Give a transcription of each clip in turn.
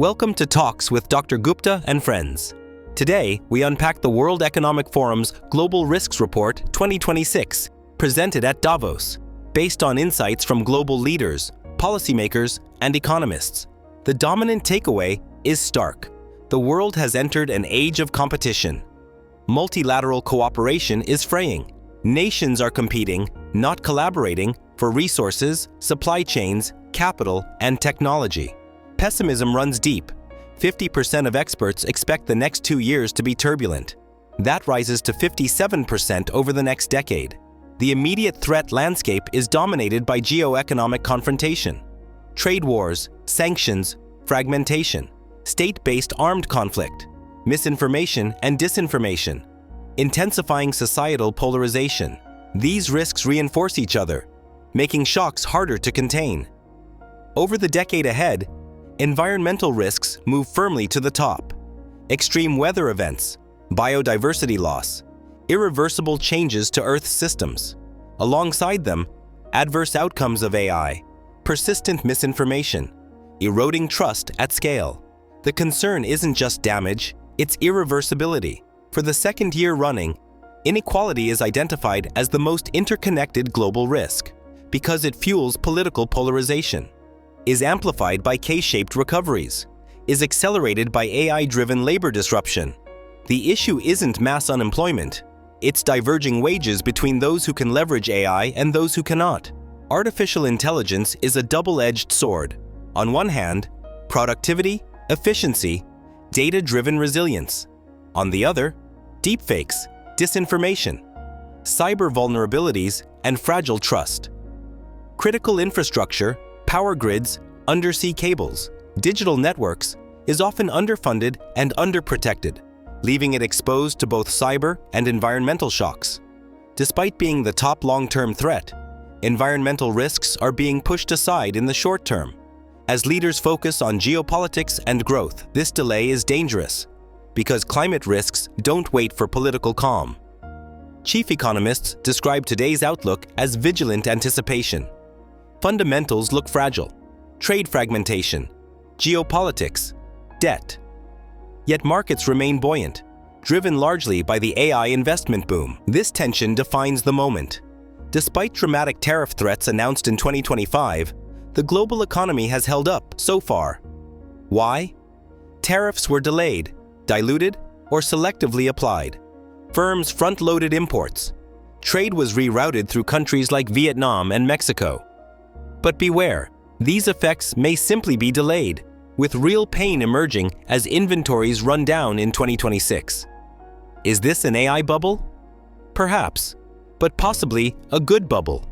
Welcome to Talks with Dr. Gupta and friends. Today, we unpack the World Economic Forum's Global Risks Report 2026, presented at Davos, based on insights from global leaders, policymakers, and economists. The dominant takeaway is stark. The world has entered an age of competition. Multilateral cooperation is fraying. Nations are competing, not collaborating, for resources, supply chains, capital, and technology. Pessimism runs deep. 50% of experts expect the next 2 years to be turbulent. That rises to 57% over the next decade. The immediate threat landscape is dominated by geo-economic confrontation. Trade wars, sanctions, fragmentation, state-based armed conflict, misinformation and disinformation, intensifying societal polarization. These risks reinforce each other, making shocks harder to contain. Over the decade ahead, environmental risks move firmly to the top. Extreme weather events, biodiversity loss, irreversible changes to Earth's systems. Alongside them, adverse outcomes of AI, persistent misinformation, eroding trust at scale. The concern isn't just damage, it's irreversibility. For the second year running, inequality is identified as the most interconnected global risk because it fuels political polarization, is amplified by K-shaped recoveries, is accelerated by AI-driven labor disruption. The issue isn't mass unemployment, it's diverging wages between those who can leverage AI and those who cannot. Artificial intelligence is a double-edged sword. On one hand, productivity, efficiency, data-driven resilience. On the other, deepfakes, disinformation, cyber vulnerabilities, and fragile trust. Critical infrastructure, power grids, undersea cables, digital networks is often underfunded and underprotected, leaving it exposed to both cyber and environmental shocks. Despite being the top long-term threat, environmental risks are being pushed aside in the short term. As leaders focus on geopolitics and growth, this delay is dangerous because climate risks don't wait for political calm. Chief economists describe today's outlook as vigilant anticipation. Fundamentals look fragile. Trade fragmentation, geopolitics, debt. Yet markets remain buoyant, driven largely by the AI investment boom. This tension defines the moment. Despite dramatic tariff threats announced in 2025, the global economy has held up so far. Why? Tariffs were delayed, diluted, or selectively applied. Firms front-loaded imports. Trade was rerouted through countries like Vietnam and Mexico. But beware, these effects may simply be delayed, with real pain emerging as inventories run down in 2026. Is this an AI bubble? Perhaps, but possibly a good bubble.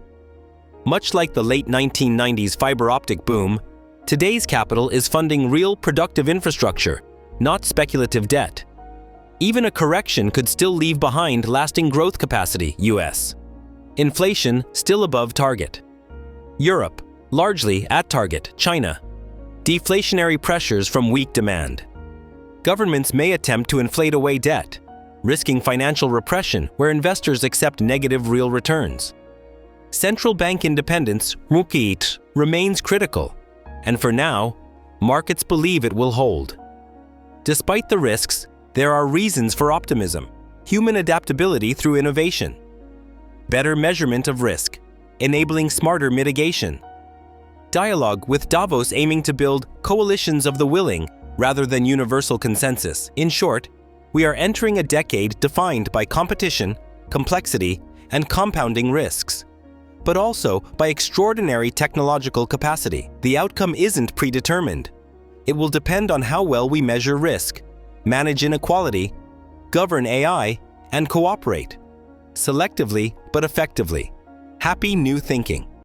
Much like the late 1990s fiber optic boom, today's capital is funding real productive infrastructure, not speculative debt. Even a correction could still leave behind lasting growth capacity, US. Inflation still above target. Europe, largely at target, China. Deflationary pressures from weak demand. Governments may attempt to inflate away debt, risking financial repression where investors accept negative real returns. Central bank independence, remains critical, and for now, markets believe it will hold. Despite the risks, there are reasons for optimism. Human adaptability through innovation. Better measurement of risk, enabling smarter mitigation. Dialogue with Davos aiming to build coalitions of the willing rather than universal consensus. In short, we are entering a decade defined by competition, complexity, and compounding risks, but also by extraordinary technological capacity. The outcome isn't predetermined. It will depend on how well we measure risk, manage inequality, govern AI, and cooperate, selectively but effectively. Happy new thinking!